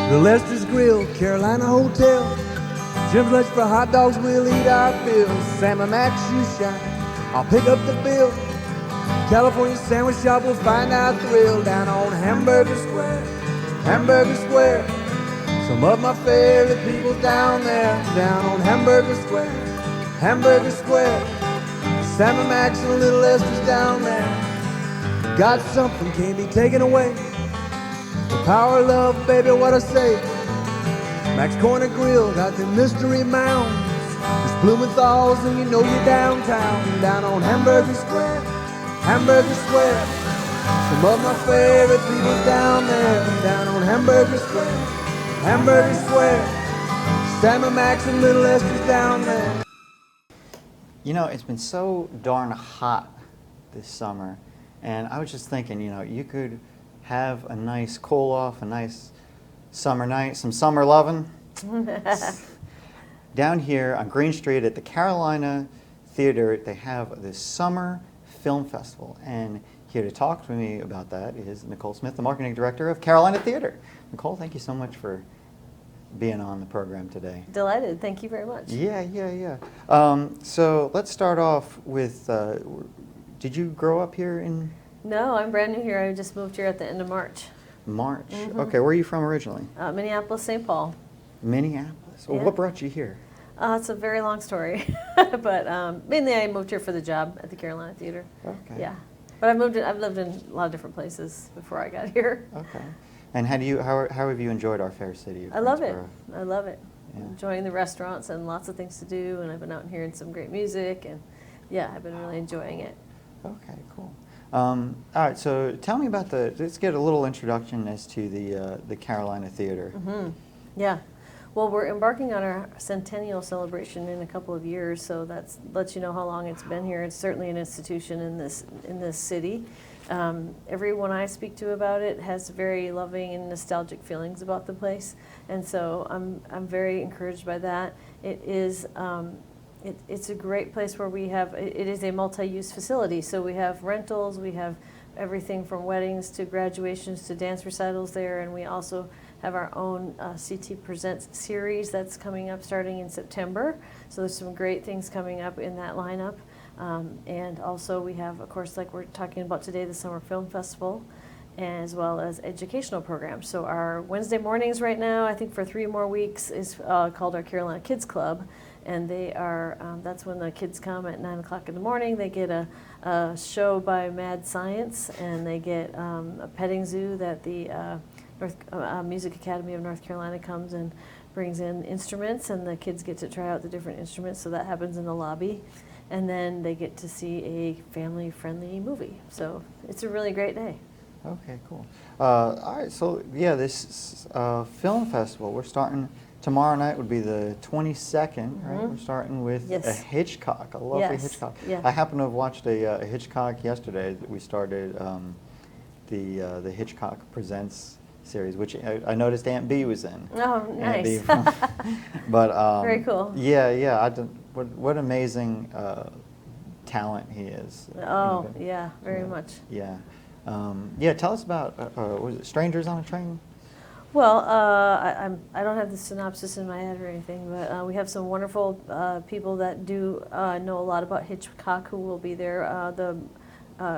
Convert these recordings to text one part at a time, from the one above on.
The Lester's Grill, Carolina Hotel. Jim's lunch for hot dogs, we'll eat our fill. Sam and Max shoe shine, I'll pick up the bill. California sandwich shop, we'll find our thrill. Down on Hamburger Square, Hamburger Square. Some of my favorite people down there. Down on Hamburger Square, Hamburger Square. Sam and Max and little Lester's down there. Got something can't be taken away. The power of love, baby, what I say. Max Corner Grill got the mystery mounds. It's Blumenthal's and you know you're downtown. Down on Hamburger Square, Hamburger Square. Some of my favorite people down there. Down on Hamburger Square, Hamburger Square. Sam and Max and little Esther's down there. You know, it's been so darn hot this summer, and I was just thinking, you know, you could have a nice cool off, a nice summer night, some summer lovin'. Down here on Green Street at the Carolina Theatre, they have this summer film festival, and here to talk to me about that is Nicole Smith, the marketing director of Carolina Theatre. Nicole, thank you so much for being on the program today. Delighted. Thank you very much. Yeah. So let's start off with, did you grow up here in? No, I'm brand new here. I just moved here at the end of March. March. Mm-hmm. Okay, where are you from originally? Minneapolis, St. Paul. Minneapolis. Well, Yeah. what brought you here? It's a very long story, but mainly I moved here for the job at the Carolina Theatre. Okay. Yeah, but I've lived in a lot of different places before I got here. Okay. And how have you enjoyed our fair city of I love it. Greensboro? I love it. Yeah. Enjoying the restaurants and lots of things to do, and I've been out and hearing some great music, and yeah, I've been really enjoying it. Okay, cool. All right, so tell me about let's get a little introduction as to the Carolina Theatre. Mm-hmm. Yeah. Well, we're embarking on our centennial celebration in a couple of years, so that lets you know how long it's been here. It's certainly an institution in this city. Everyone I speak to about it has very loving and nostalgic feelings about the place, and so I'm very encouraged by that. It is it's a great place where we have it is a multi-use facility, so we have rentals, we have everything from weddings to graduations to dance recitals there, and we also have our own CT Presents series that's coming up starting in September. So there's some great things coming up in that lineup. And also we have, of course, like we're talking about today, the Summer Film Festival, as well as educational programs. So our Wednesday mornings right now, I think for 3 more weeks, is called our Carolina Kids Club. And they are, that's when the kids come at 9 o'clock in the morning. They get a show by Mad Science, and they get a petting zoo that the Music Academy of North Carolina comes and brings in instruments, and the kids get to try out the different instruments. So that happens in the lobby. And then they get to see a family-friendly movie. So it's a really great day. Okay, cool. All right, so yeah, this film festival, we're starting tomorrow night would be the 22nd, right? We're starting with a Hitchcock, a lovely Hitchcock. Yeah. I happen to have watched a Hitchcock yesterday. We started the Hitchcock Presents series, which I noticed Aunt B was in. Oh, nice. But very cool. Yeah. What amazing talent he is. Oh, yeah, very much. Yeah. Tell us about was it Strangers on a Train? Well, I don't have the synopsis in my head or anything, but we have some wonderful people that do know a lot about Hitchcock who will be there. The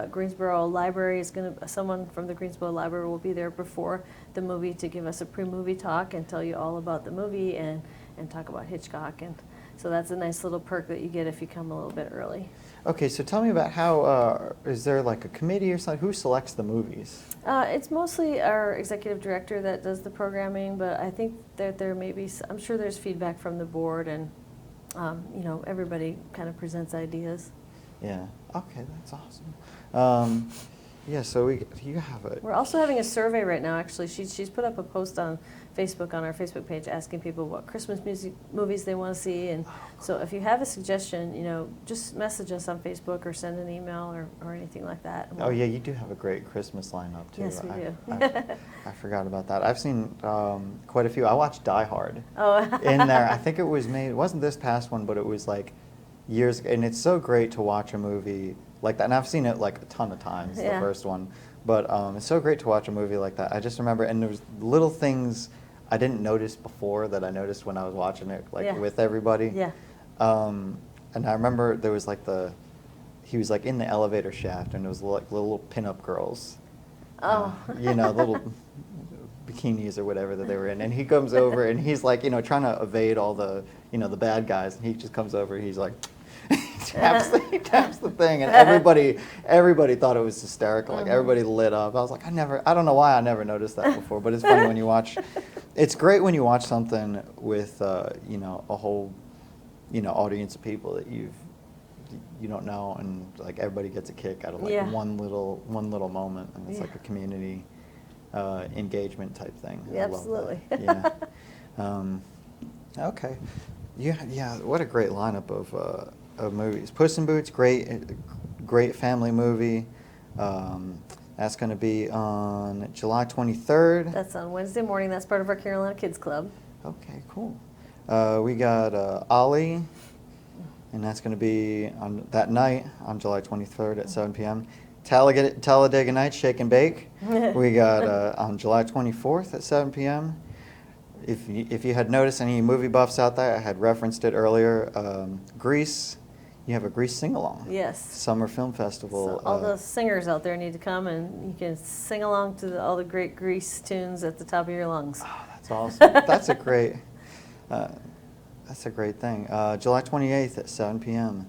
Greensboro Library is someone from the Greensboro Library will be there before the movie to give us a pre-movie talk and tell you all about the movie and talk about Hitchcock. And so that's a nice little perk that you get if you come a little bit early. Okay, so tell me about how, is there like a committee or something? Who selects the movies? It's mostly our executive director that does the programming, but I think that there may be, I'm sure there's feedback from the board, and everybody kind of presents ideas. Yeah. Okay, that's awesome. Yeah, so you have a... We're also having a survey right now, actually. She's put up a post on Facebook, on our Facebook page, asking people what Christmas movies they want to see. And so if you have a suggestion, just message us on Facebook or send an email or anything like that. Oh, yeah, you do have a great Christmas lineup, too. Yes, we do. I forgot about that. I've seen quite a few. I watched Die Hard in there. I think it wasn't this past one, but it was like years ago. And it's so great to watch a movie like that. And I've seen it like a ton of times, the first one. But it's so great to watch a movie like that. I just remember, and there was little things I didn't notice before that I noticed when I was watching it, with everybody. Yeah. And I remember there was he was like in the elevator shaft, and it was like little pinup girls. Oh. Little bikinis or whatever that they were in. And he comes over and he's like, trying to evade all the, the bad guys. And he just comes over, he's like, he taps the thing, and everybody thought it was hysterical. Like everybody lit up. I was like, I don't know why I never noticed that before, but it's funny when you watch. It's great when you watch something with a whole audience of people that you don't know, and like everybody gets a kick out of one little moment, and it's like a community engagement type thing. Yeah, absolutely. Yeah. Okay. Yeah. What a great lineup of movies. Puss in Boots, great family movie. That's going to be on July 23rd. That's on Wednesday morning. That's part of our Carolina Kids Club. Okay, cool. We got Ollie, and that's going to be on that night on July 23rd at 7 p.m. Talladega Nights, Shake and Bake. We got on July 24th at 7 p.m. If you had noticed any movie buffs out there, I had referenced it earlier. Grease. You have a Grease sing-along. Yes. Summer Film Festival. So all the singers out there need to come, and you can sing along to all the great Grease tunes at the top of your lungs. Oh, that's awesome. That's a great thing. July 28th at 7 p.m.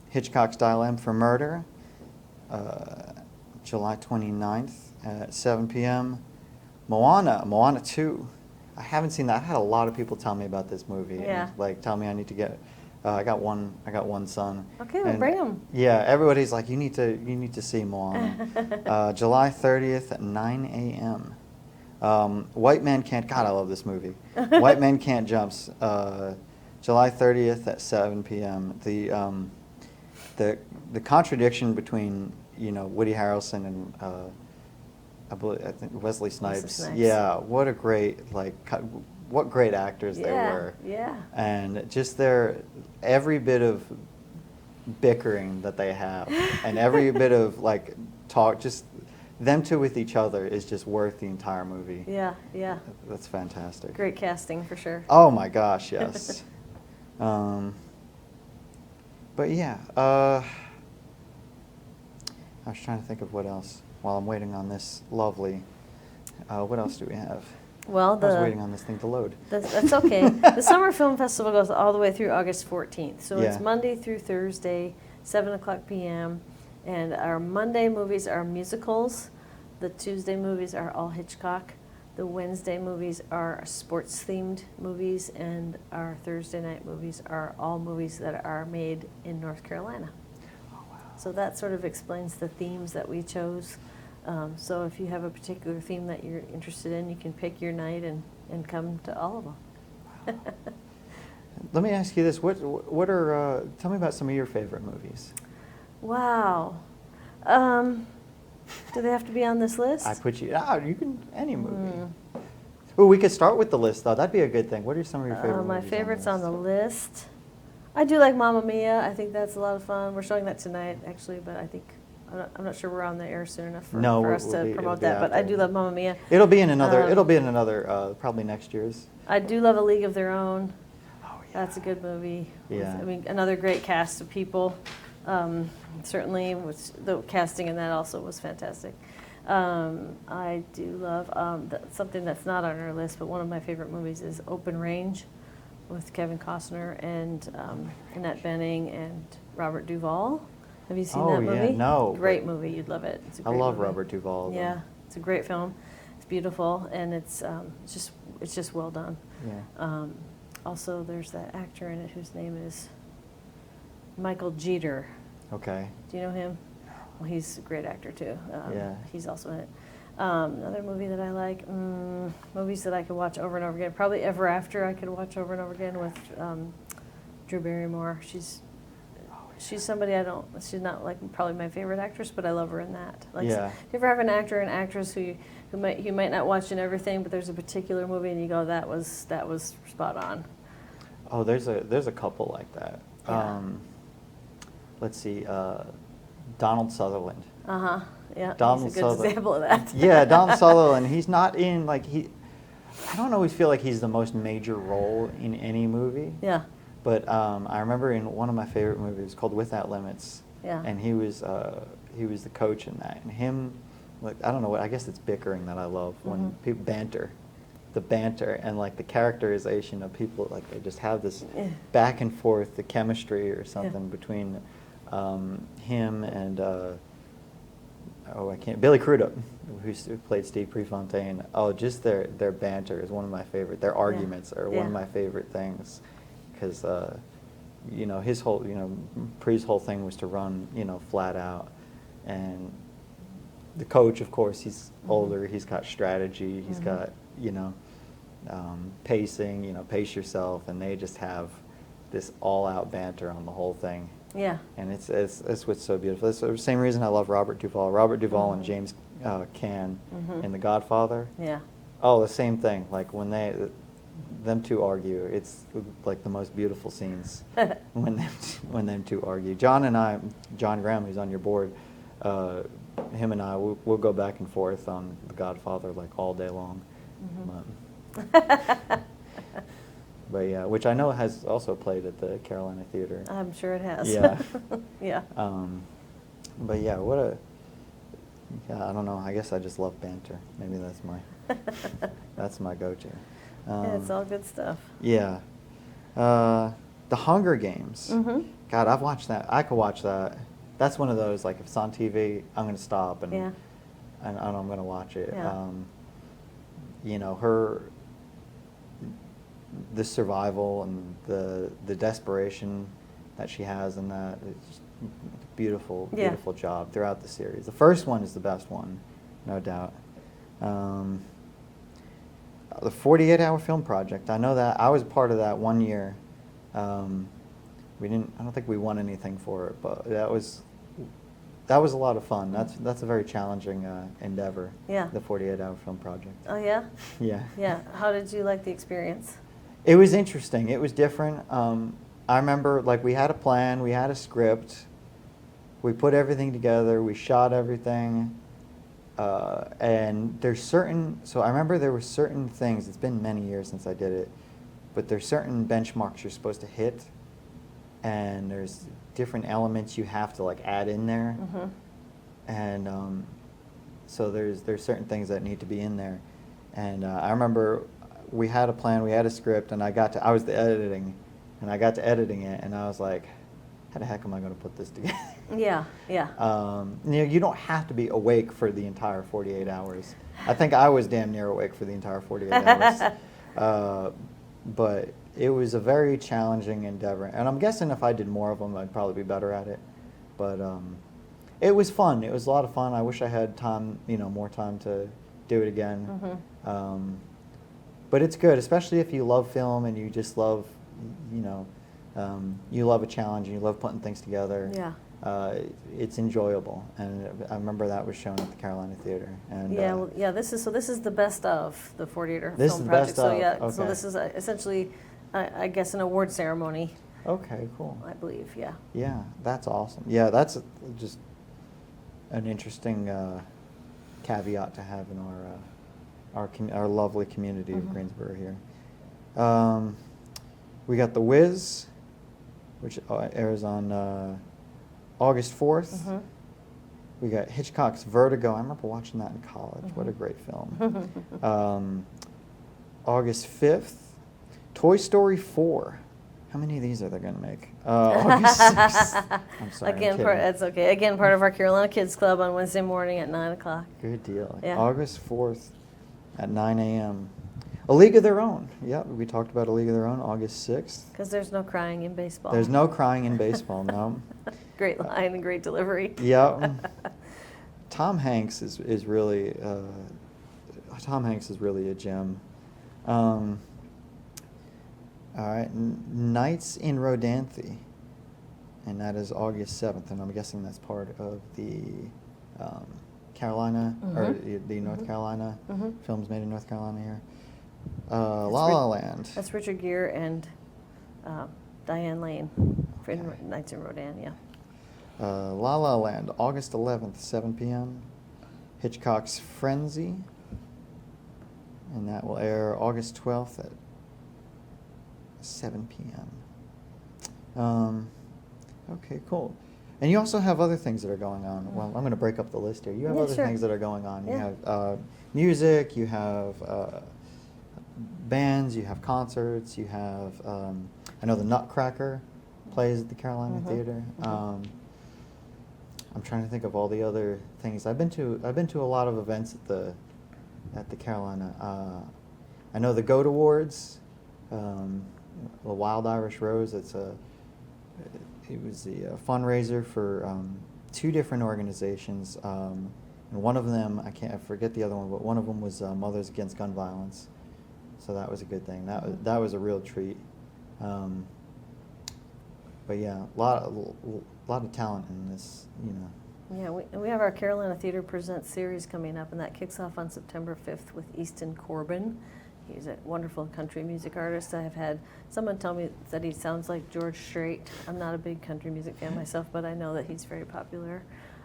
Hitchcock's Dial-M for Murder. July 29th at 7 p.m. Moana 2. I haven't seen that. I had a lot of people tell me about this movie. Yeah. And, tell me I need to get. I got one son. Okay, well, bring him. Yeah, everybody's like, you need to see Moana. July 30th at 9 a.m. White Man Can't. God, I love this movie. White Man Can't Jumps. July 30th at 7 p.m. The contradiction between Woody Harrelson and I think Wesley Snipes. Yeah, what a great what great actors they were. Yeah. And just every bit of bickering that they have, and every bit of talk, just them two with each other is just worth the entire movie. Yeah. That's fantastic. Great casting for sure. Oh my gosh, yes. But yeah, I was trying to think of what else while I'm waiting on this lovely. What else do we have? Well, I was waiting on this thing to load. That's okay. The Summer Film Festival goes all the way through August 14th. So it's Monday through Thursday, 7 o'clock p.m. And our Monday movies are musicals. The Tuesday movies are all Hitchcock. The Wednesday movies are sports-themed movies. And our Thursday night movies are all movies that are made in North Carolina. Oh, wow. So that sort of explains the themes that we chose. So if you have a particular theme that you're interested in, you can pick your night and come to all of them. Wow. Let me ask you this: what are? Tell me about some of your favorite movies. Wow. Do they have to be on this list? I put you. You can any movie. Oh, we could start with the list though. That'd be a good thing. What are some of your favorite? My movies favorites on the list. I do like Mamma Mia. I think that's a lot of fun. We're showing that tonight, actually, but I think. I'm not sure we're on the air soon enough for us to promote that, but I do love Mamma Mia. It'll be in another. Probably next year's. I do love A League of Their Own. Oh yeah. That's a good movie. Yeah. Another great cast of people. Certainly, the casting in that also was fantastic. I do love something that's not on our list, but one of my favorite movies is Open Range, with Kevin Costner and Annette Bening and Robert Duvall. Have you seen that movie? Yeah, no. Great movie. You'd love it. It's a great love movie. Robert Duvall. Yeah, it's a great film. It's beautiful, and it's just well done. Yeah. Also, there's that actor in it whose name is Michael Jeter. Okay. Do you know him? Well, he's a great actor too. Yeah. He's also in it. Another movie that I like, movies that I could watch over and over again. Probably Ever After I could watch over and over again with Drew Barrymore. She's somebody she's not like probably my favorite actress, but I love her in that. Like, Yeah. do you ever have an actor and actress who you might not watch in everything, but there's a particular movie and you go, that was spot on. Oh, there's a couple like that. Yeah. Let's see, Donald Sutherland. Yeah. Donald he's a good Sutherland. example of that. Yeah, Donald Sutherland. He's not in I don't always feel like he's the most major role in any movie. Yeah. But I remember in one of my favorite movies called Without Limits. Yeah. And he was the coach in that. And him, like, I don't know what, I guess it's bickering that I love when people banter. The banter and like the characterization of people, like they just have this back and forth, the chemistry or something between him and Billy Crudup, who played Steve Prefontaine. Oh, just their banter is one of my favorite. Their arguments are one of my favorite things, because his whole Pre's whole thing was to run flat out, and the coach, of course, he's older. He's got strategy. He's got pacing. Pace yourself, and they just have this all-out banter on the whole thing. Yeah. And it's what's so beautiful. It's the same reason I love Robert Duvall. Robert Duvall and James Caan in The Godfather. Yeah. Oh, the same thing. Like when them two argue, it's like the most beautiful scenes when them two argue. John Graham, who's on your board, him and I, we'll go back and forth on The Godfather like all day long. But yeah, which I know has also played at the Carolina Theatre. I'm sure it has. Yeah. Yeah. But yeah, I don't know. I guess I just love banter. Maybe that's my go-to. Yeah, it's all good stuff. Yeah. The Hunger Games. God, I've watched that. I could watch that. That's one of those, like, if it's on TV, I'm going to stop and I'm going to watch it. Yeah. The survival and the desperation that she has in that, it's just beautiful job throughout the series. The first one is the best one, no doubt. The 48-hour film project, I know that. I was a part of that one year. I don't think we won anything for it, but that was a lot of fun. That's a very challenging endeavor. Yeah. The 48-hour film project. Oh yeah. Yeah. Yeah. How did you like the experience? It was interesting. It was different. I remember, like, we had a plan, we had a script, we put everything together, we shot everything, and so I remember there were certain things, it's been many years since I did it, but there's certain benchmarks you're supposed to hit, and there's different elements you have to, like, add in there, and so there's certain things that need to be in there, and I remember we had a plan, we had a script, and I was the editing, and I got to editing it, and I was like, how the heck am I going to put this together? Yeah, yeah. You don't have to be awake for the entire 48 hours. I think I was damn near awake for the entire 48 hours. But it was a very challenging endeavor, and I'm guessing if I did more of them, I'd probably be better at it. But it was fun. It was a lot of fun. I wish I had time, more time to do it again. But it's good, especially if you love film and you just love, you love a challenge and you love putting things together. Yeah. It's enjoyable, and I remember that was shown at the Carolina Theatre. And this is the best of the 48-hour this film is the project. best So of, yeah, okay. so this is essentially, I guess, an award ceremony. Okay, cool. I believe, yeah. Yeah, that's awesome. Yeah, that's just an interesting caveat to have in our lovely community of Greensboro here. We got The Wiz, which airs on August 4th. We got Hitchcock's Vertigo. I remember watching that in college. What a great film. August 5th, Toy Story 4. How many of these are they going to make? August 6th. I'm sorry. Again, that's okay. Again, part of our Carolina Kids Club on Wednesday morning at 9 o'clock. Good deal. Yeah. August 4th at 9 a.m. A League of Their Own. Yep, we talked about A League of Their Own, August 6th. Because there's no crying in baseball. There's no crying in baseball, no. Great line and great delivery. Yep. Tom Hanks is really a gem. All right, Nights in Rodanthe, and that is August 7th, and I'm guessing that's part of the Carolina, or the North Carolina, films made in North Carolina here. La La Land. That's Richard Gere and Diane Lane for Nights in Rodan, yeah. La La Land, August 11th, 7 p.m. Hitchcock's Frenzy, and that will air August 12th at 7 p.m. Okay, cool. And you also have other things that are going on. Well, I'm going to break up the list here. You have other things that are going on. Yeah. You have music, you have bands, you have concerts, you have, I know the Nutcracker plays at the Carolina Theatre. I'm trying to think of all the other things. I've been to a lot of events at the Carolina. I know the Goat Awards, the Wild Irish Rose. It was the fundraiser for 2 different organizations, and one of them I forget the other one, but one of them was Mothers Against Gun Violence. So that was a good thing. That was a real treat. But yeah, a lot of talent in this, you know. Yeah, we have our Carolina Theater Presents series coming up, and that kicks off on September 5th with Easton Corbin. He's a wonderful country music artist. I have had someone tell me that he sounds like George Strait. I'm not a big country music fan myself, but I know that he's very popular.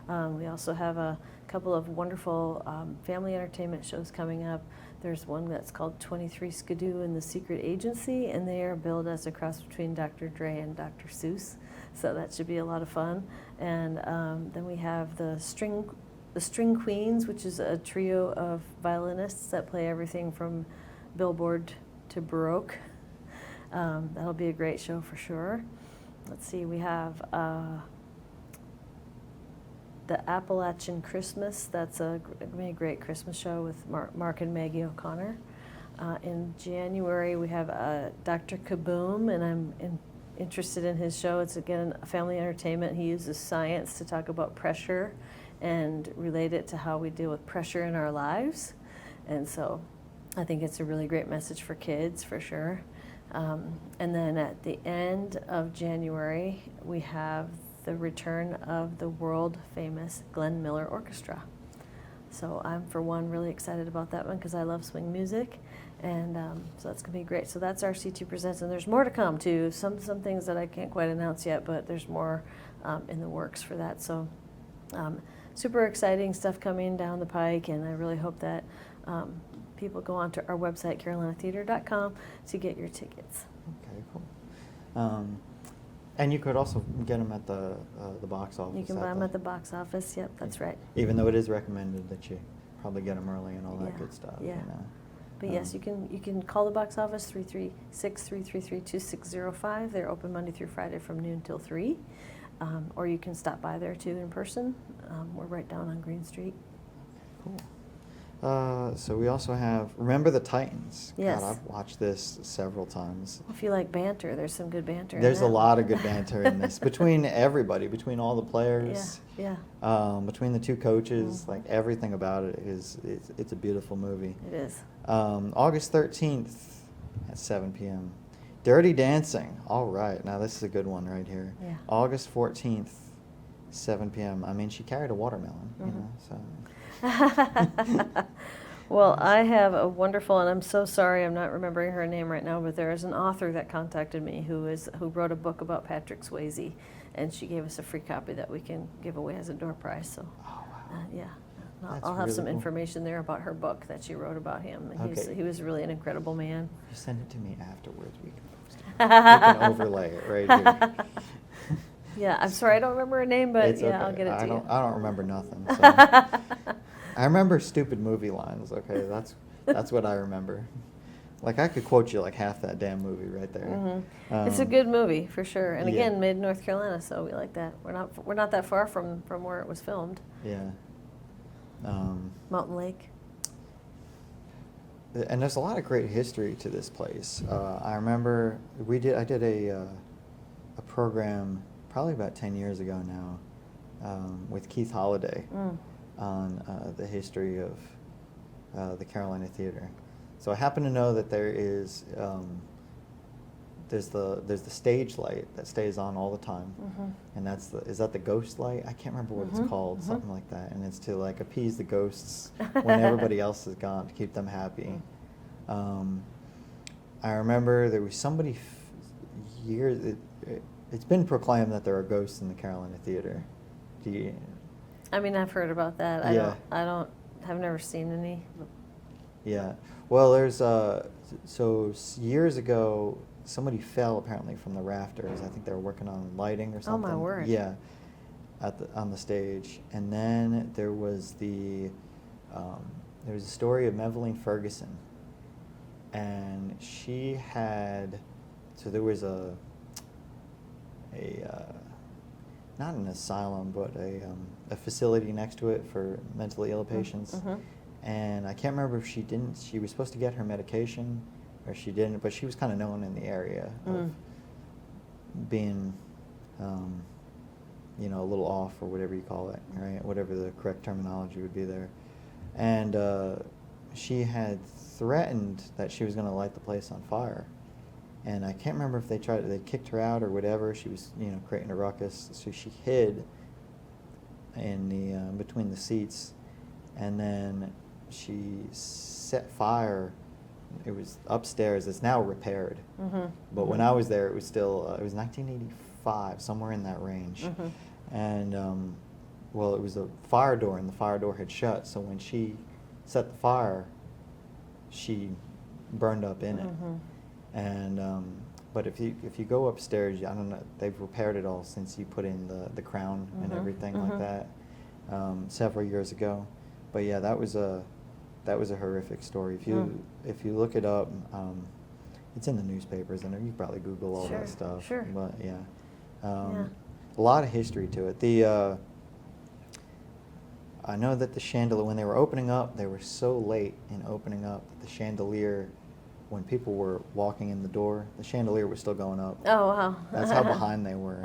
We also have a couple of wonderful family entertainment shows coming up. There's one that's called 23 Skidoo and the Secret Agency, and they are billed as a cross between Dr. Dre and Dr. Seuss. So that should be a lot of fun. And then we have the String Queens, which is a trio of violinists that play everything from Billboard to Baroque. That'll be a great show for sure. Let's see, we have the Appalachian Christmas. That's a great Christmas show with Mark and Maggie O'Connor. In January, we have Dr. Kaboom, and I'm interested in his show. It's, again, a family entertainment. He uses science to talk about pressure and relate it to how we deal with pressure in our lives. And so I think it's a really great message for kids, for sure. And then at the end of January, we have the return of the world-famous Glenn Miller Orchestra. So I'm, for one, really excited about that one because I love swing music. And so that's going to be great. So that's our C2 Presents, and there's more to come, too. Some things that I can't quite announce yet, but there's more in the works for that. So super exciting stuff coming down the pike, and I really hope that people go onto our website, carolinatheater.com, to get your tickets. Okay, cool. And you could also get them at the box office. You can buy them at the box office. Yep, that's right. Even though it is recommended that you probably get them early and all that good stuff. Yeah. You know? But yes, you can call the box office 336-333-2605. They're open Monday through Friday from noon till 3. Or you can stop by there too in person. We're right down on Green Street. Cool. So we also have Remember the Titans. Yes. God, I've watched this several times. If you like banter, there's some good banter. There's in that. a lot of good banter in this between everybody, between all the players. Yeah. Between the 2 coaches, like everything about it it's a beautiful movie. It is. August 13th at 7 p.m. Dirty Dancing. All right, now this is a good one right here. Yeah. August 14th, 7 p.m. I mean, she carried a watermelon, you know, so. Well, I have a wonderful, and I'm so sorry I'm not remembering her name right now, but there is an author that contacted me who wrote a book about Patrick Swayze, and she gave us a free copy that we can give away as a door prize. So, yeah. I'll have really some cool. information there about her book that she wrote about him. And Okay. he was really an incredible man. You send it to me afterwards. We can post it. We can overlay it right here. Yeah, I'm sorry I don't remember her name, but It's yeah, okay. I'll get it to you. I don't remember nothing. So. I remember stupid movie lines. Okay, that's what I remember. Like I could quote you like half that damn movie right there. Mm-hmm. It's a good movie for sure, and yeah. again, made in North Carolina, so we like that. We're not that far from where it was filmed. Yeah. Mountain Lake. and there's a lot of great history to this place. I remember I did a program probably about 10 years ago now with Keith Holliday on the history of the Carolina Theatre. So I happen to know that there is there's the stage light that stays on all the time, and is that the ghost light? I can't remember what it's called, something like that, and it's to like appease the ghosts when everybody else is gone, to keep them happy. I remember there was somebody it's been proclaimed that there are ghosts in the Carolina Theatre. I mean, I've heard about that. I've never seen any. Yeah. Well, there's so years ago, somebody fell apparently from the rafters. I think they were working on lighting or something. Oh my word. Yeah. On the stage, and then there was a story of Evelyn Ferguson, and she had, so there was a not an asylum, but a facility next to it for mentally ill patients. And I can't remember if she was supposed to get her medication or she didn't, but she was kind of known in the area of being, a little off, or whatever you call it, right? Whatever the correct terminology would be there. And she had threatened that she was going to light the place on fire. And I can't remember if they kicked her out or whatever. She was, creating a ruckus. So she hid in between the seats, and then she set fire. It was upstairs. It's now repaired. But when I was there, it was still, it was 1985, somewhere in that range. And, it was a fire door, and the fire door had shut. So when she set the fire, she burned up in it. And but if you go upstairs, I don't know, they've repaired it all since you put in the crown and everything like that several years ago. But yeah, that was a horrific story. If you look it up, it's in the newspapers, and you probably Google all that stuff. Sure. But yeah, a lot of history to it. I know that the chandelier, when they were opening up, they were so late in opening up that the chandelier, when people were walking in the door, the chandelier was still going up. Oh, wow. That's how behind they were.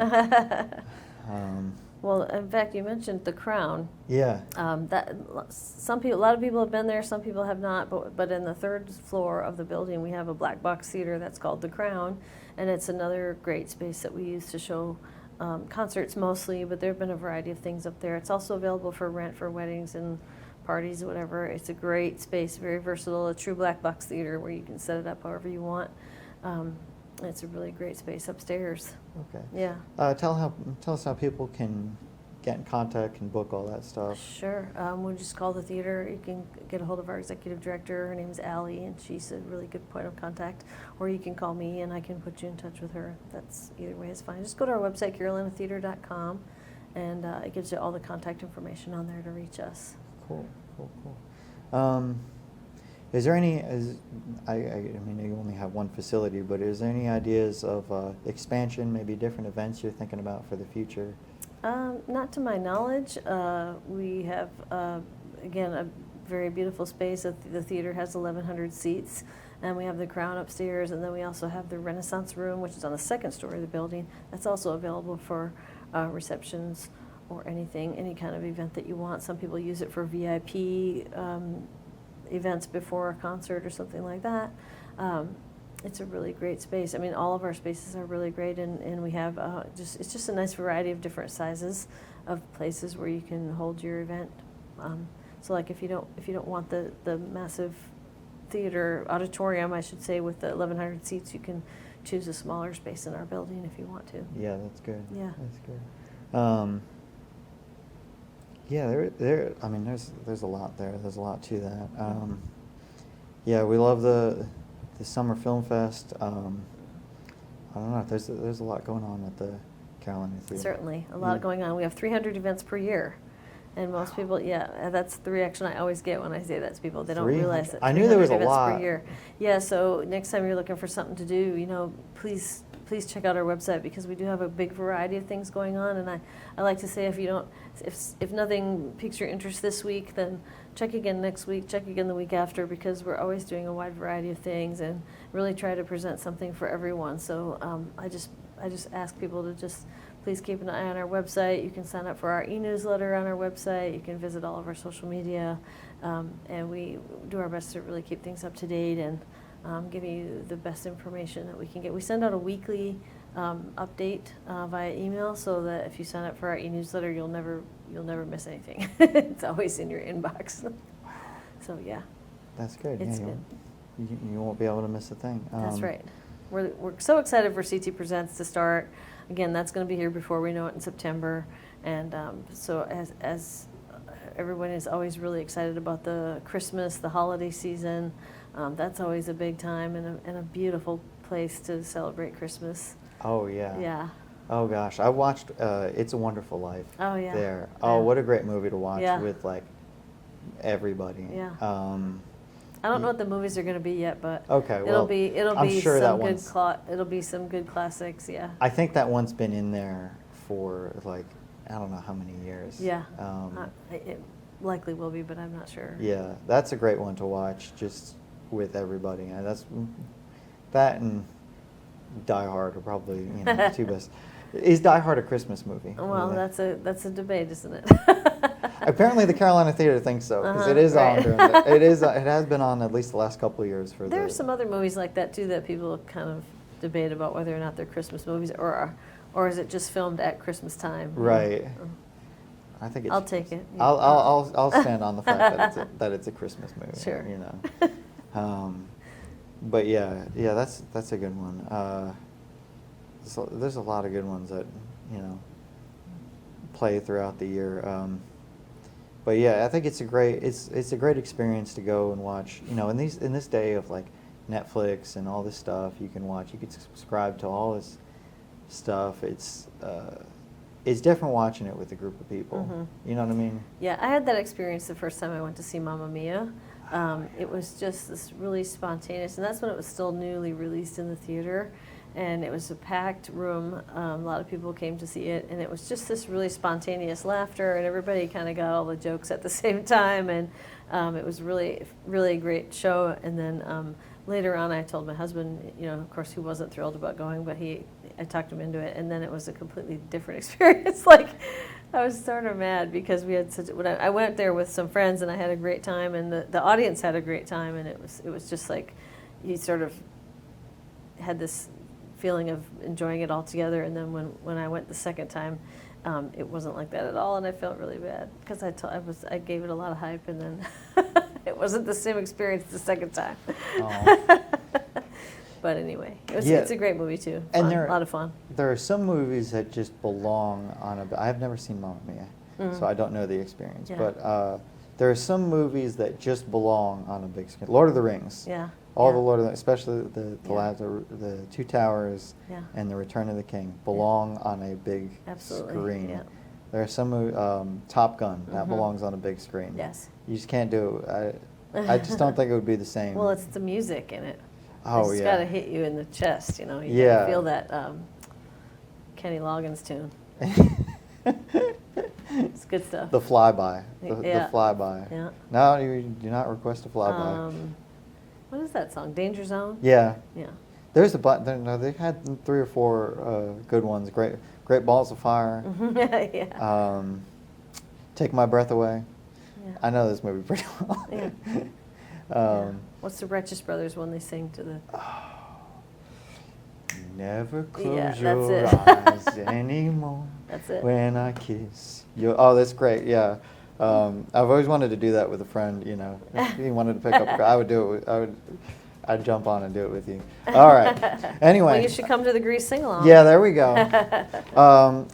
Well, in fact, you mentioned the crown. Yeah. A lot of people have been there, some people have not, but in the third floor of the building, we have a black box theater that's called the Crown, and it's another great space that we use to show concerts mostly, but there have been a variety of things up there. It's also available for rent for weddings and parties, whatever. It's a great space, very versatile, a true black box theater where you can set it up however you want. It's a really great space upstairs. Okay. Yeah. Tell us how people can get in contact and book all that stuff. Sure. We'll just call the theater. You can get a hold of our executive director. Her name is Allie, and she's a really good point of contact. Or you can call me, and I can put you in touch with her. That's either way is fine. Just go to our website, carolinatheater.com, and it gives you all the contact information on there to reach us. Cool. Is there any? I mean, you only have one facility, but is there any ideas of expansion? Maybe different events you're thinking about for the future? Not to my knowledge. We have, again, a very beautiful space. The theater has 1,100 seats, and we have the Crown upstairs, and then we also have the Renaissance Room, which is on the second story of the building. That's also available for receptions or any kind of event that you want. Some people use it for VIP events before a concert or something like that. It's a really great space. I mean, all of our spaces are really great, and we have it's just a nice variety of different sizes of places where you can hold your event. So, like if you don't want the massive theater auditorium, I should say, with the 1,100 seats, you can choose a smaller space in our building if you want to. Yeah, that's good. Yeah, that's good. Yeah, I mean, there's a lot there. There's a lot to that. Yeah, we love the Summer Film Fest. I don't know. There's a lot going on at the Carolina Theatre. Certainly, a lot going on. We have 300 events per year, and most people, that's the reaction I always get when I say that to people. They don't realize that. I knew there was a events lot per year. Yeah. So next time you're looking for something to do, please please check out our website because we do have a big variety of things going on. And I like to say if nothing piques your interest this week, then check again next week, check again the week after, because we're always doing a wide variety of things and really try to present something for everyone. So I just ask people to just please keep an eye on our website. You can sign up for our e-newsletter on our website. You can visit all of our social media. And we do our best to really keep things up to date and give you the best information that we can get. We send out a weekly update via email, so that if you sign up for our e-newsletter, you'll never miss anything. It's always in your inbox. So yeah, That's good. it's Yeah, good. you won't be able to miss a thing. That's right. We're so excited for CT Presents to start. Again, that's going to be here before we know it in September. And so as everyone is always really excited about the Christmas, the holiday season, that's always a big time and a beautiful place to celebrate Christmas. Oh yeah. Yeah. Oh gosh, I watched It's a Wonderful Life. Oh, yeah. There. Oh, Yeah. what a great movie to watch Yeah. with like everybody. Yeah. I don't know what the movies are going to be yet, but Okay, it'll well, be I'm sure that one's- it'll be some good classics. Yeah. I think that one's been in there for like I don't know how many years. Yeah. It likely will be, but I'm not sure. Yeah, that's a great one to watch just with everybody. And that and Die Hard are probably two best. Is Die Hard a Christmas movie? Well, that's a debate, isn't it? Apparently, the Carolina Theater thinks so because it is right. on. It has been on at least the last couple of years for. There are some other movies like that too that people kind of debate about whether or not they're Christmas movies or is it just filmed at Christmas time? Right. I think it's. I'll take it. I'll stand on the fact that it's a Christmas movie. Sure. But yeah, that's a good one. So there's a lot of good ones that play throughout the year. But yeah, I think it's a great experience to go and watch. In this day of like Netflix and all this stuff, you can subscribe to all this stuff. It's different watching it with a group of people. Mm-hmm. You know what I mean? Yeah, I had that experience the first time I went to see Mamma Mia. It was just this really spontaneous, and that's when it was still newly released in the theater. And it was a packed room. A lot of people came to see it, and it was just this really spontaneous laughter, and everybody kind of got all the jokes at the same time, and it was really, really a great show. And then later on, I told my husband, of course, he wasn't thrilled about going, but I talked him into it, and then it was a completely different experience. Like, I was sort of mad because we had I went there with some friends, and I had a great time, and the audience had a great time, and it was just like you sort of had this feeling of enjoying it all together. And then when I went the second time, it wasn't like that at all, and I felt really bad because I gave it a lot of hype, and then it wasn't the same experience the second time. Oh. But anyway, it's a great movie too. And a lot of fun. There are some movies that just belong on I have never seen Mamma Mia, so I don't know the experience. Yeah. But there are some movies that just belong on a big screen. Lord of the Rings. Yeah. All yeah. the Lord of the, especially the Yeah. the Two Towers Yeah. and the Return of the King belong on a big Absolutely, screen. yeah. There are some Top Gun that Mhm. belongs on a big screen. Yes. You just can't do. I just don't think it would be the same. Well, it's the music in it. Oh, It's yeah. got to hit you in the chest, You Yeah. gotta feel that Kenny Loggins tune. It's good stuff. The flyby. The Yeah. flyby. Yeah. No, you do not request a flyby. What is that song? Danger Zone? Yeah. Yeah. There's they had 3 or 4 good ones. Great Balls of Fire. Yeah. Take My Breath Away. Yeah. I know this movie pretty well. Yeah. Yeah. What's the Righteous Brothers one they sing to the... Never close Yeah, your that's eyes anymore. That's it. When I kiss you. Oh, that's great. Yeah. I've always wanted to do that with a friend. If he wanted to pick up, I would do it. I'd jump on and do it with you. All right. Anyway. Well, you should come to the Grease sing-along. Yeah, there we go.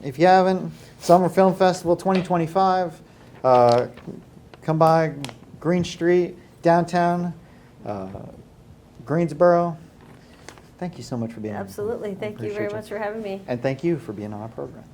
If you haven't, Summer Film Festival 2025. Come by Green Street, downtown, Greensboro. Thank you so much for being here. Absolutely. Thank you very much for having me. And thank you for being on our program.